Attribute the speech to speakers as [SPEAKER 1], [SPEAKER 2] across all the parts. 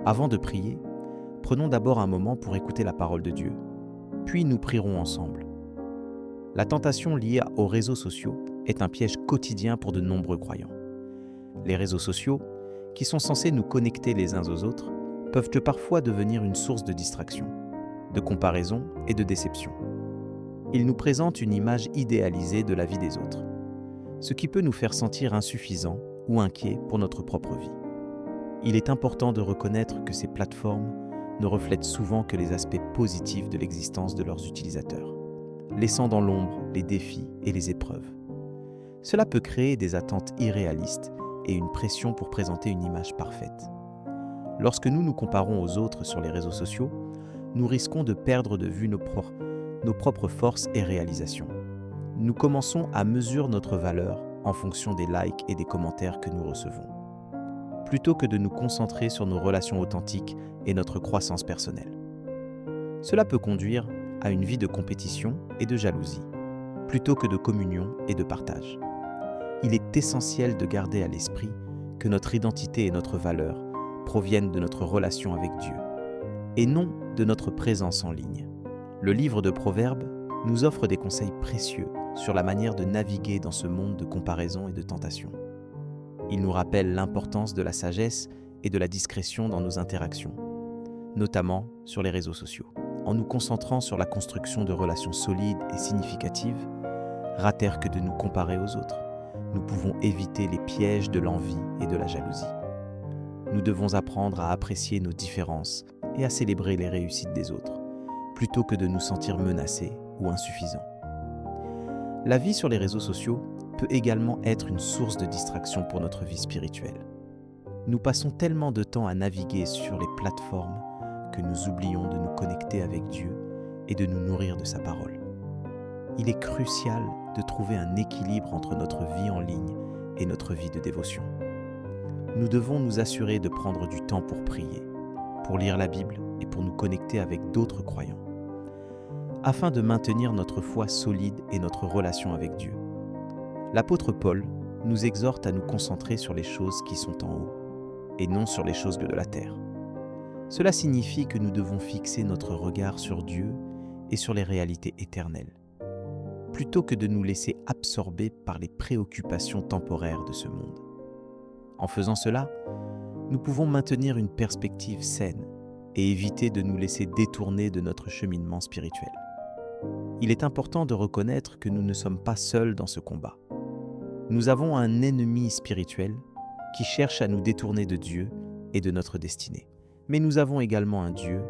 [SPEAKER 1] Avant de prier, prenons d'abord un moment pour écouter la parole de Dieu, puis nous prierons ensemble. La tentation liée aux réseaux sociaux est un piège quotidien pour de nombreux croyants. Les réseaux sociaux, qui sont censés nous connecter les uns aux autres, peuvent parfois devenir une source de distraction, de comparaison et de déception. Ils nous présentent une image idéalisée de la vie des autres, ce qui peut nous faire sentir insuffisants ou inquiets pour notre propre vie. Il est important de reconnaître que ces plateformes ne reflètent souvent que les aspects positifs de l'existence de leurs utilisateurs, laissant dans l'ombre les défis et les épreuves. Cela peut créer des attentes irréalistes et une pression pour présenter une image parfaite. Lorsque nous nous comparons aux autres sur les réseaux sociaux, nous risquons de perdre de vue nos propres forces et réalisations. Nous commençons à mesurer notre valeur en fonction des likes et des commentaires que nous recevons, plutôt que de nous concentrer sur nos relations authentiques et notre croissance personnelle. Cela peut conduire à une vie de compétition et de jalousie, plutôt que de communion et de partage. Il est essentiel de garder à l'esprit que notre identité et notre valeur proviennent de notre relation avec Dieu, et non de notre présence en ligne. Le livre de Proverbes nous offre des conseils précieux sur la manière de naviguer dans ce monde de comparaison et de tentation. Il nous rappelle l'importance de la sagesse et de la discrétion dans nos interactions, notamment sur les réseaux sociaux. En nous concentrant sur la construction de relations solides et significatives, rater que de nous comparer aux autres, nous pouvons éviter les pièges de l'envie et de la jalousie. Nous devons apprendre à apprécier nos différences et à célébrer les réussites des autres, plutôt que de nous sentir menacés ou insuffisants. La vie sur les réseaux sociaux peut également être une source de distraction pour notre vie spirituelle. Nous passons tellement de temps à naviguer sur les plateformes que nous oublions de nous connecter avec Dieu et de nous nourrir de sa parole. Il est crucial de trouver un équilibre entre notre vie en ligne et notre vie de dévotion. Nous devons nous assurer de prendre du temps pour prier, pour lire la Bible et pour nous connecter avec d'autres croyants, afin de maintenir notre foi solide et notre relation avec Dieu. L'apôtre Paul nous exhorte à nous concentrer sur les choses qui sont en haut et non sur les choses de la terre. Cela signifie que nous devons fixer notre regard sur Dieu et sur les réalités éternelles, plutôt que de nous laisser absorber par les préoccupations temporaires de ce monde. En faisant cela, nous pouvons maintenir une perspective saine et éviter de nous laisser détourner de notre cheminement spirituel. Il est important de reconnaître que nous ne sommes pas seuls dans ce combat. Nous avons un ennemi spirituel qui cherche à nous détourner de Dieu et de notre destinée. Mais nous avons également un Dieu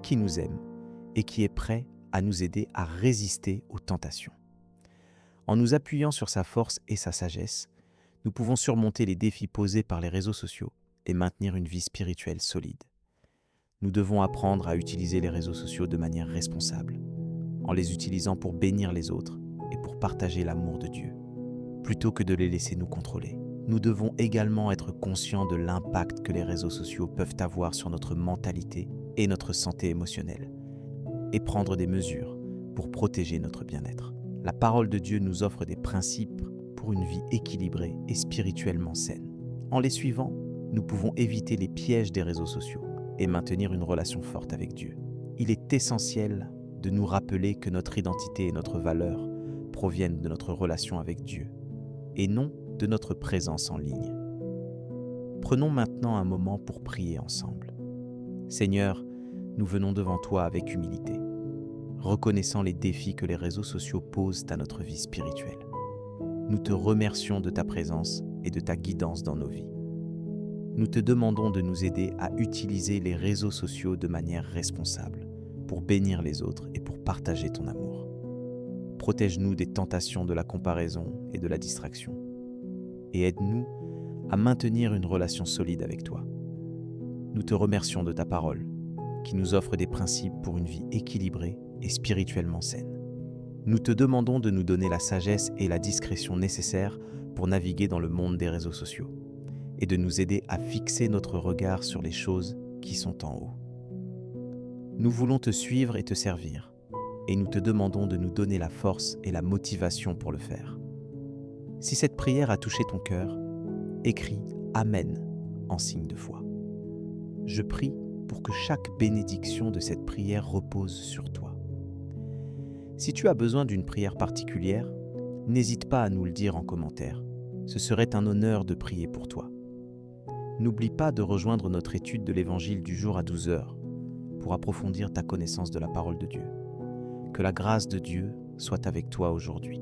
[SPEAKER 1] qui nous aime et qui est prêt à nous aider à résister aux tentations. En nous appuyant sur sa force et sa sagesse, nous pouvons surmonter les défis posés par les réseaux sociaux et maintenir une vie spirituelle solide. Nous devons apprendre à utiliser les réseaux sociaux de manière responsable, en les utilisant pour bénir les autres et pour partager l'amour de Dieu, plutôt que de les laisser nous contrôler. Nous devons également être conscients de l'impact que les réseaux sociaux peuvent avoir sur notre mentalité et notre santé émotionnelle, et prendre des mesures pour protéger notre bien-être. La parole de Dieu nous offre des principes pour une vie équilibrée et spirituellement saine. En les suivant, nous pouvons éviter les pièges des réseaux sociaux et maintenir une relation forte avec Dieu. Il est essentiel de nous rappeler que notre identité et notre valeur proviennent de notre relation avec Dieu, et non de notre présence en ligne. Prenons maintenant un moment pour prier ensemble. Seigneur, nous venons devant toi avec humilité, reconnaissant les défis que les réseaux sociaux posent à notre vie spirituelle. Nous te remercions de ta présence et de ta guidance dans nos vies. Nous te demandons de nous aider à utiliser les réseaux sociaux de manière responsable, pour bénir les autres et pour partager ton amour. Protège-nous des tentations de la comparaison et de la distraction, et aide-nous à maintenir une relation solide avec toi. Nous te remercions de ta parole, qui nous offre des principes pour une vie équilibrée et spirituellement saine. Nous te demandons de nous donner la sagesse et la discrétion nécessaires pour naviguer dans le monde des réseaux sociaux, et de nous aider à fixer notre regard sur les choses qui sont en haut. Nous voulons te suivre et te servir, et nous te demandons de nous donner la force et la motivation pour le faire. Si cette prière a touché ton cœur, écris « Amen » en signe de foi. je prie pour que chaque bénédiction de cette prière repose sur toi. Si tu as besoin d'une prière particulière, n'hésite pas à nous le dire en commentaire. Ce serait un honneur de prier pour toi. N'oublie pas de rejoindre notre étude de l'Évangile du jour à 12 heures pour approfondir ta connaissance de la parole de Dieu. Que la grâce de Dieu soit avec toi aujourd'hui.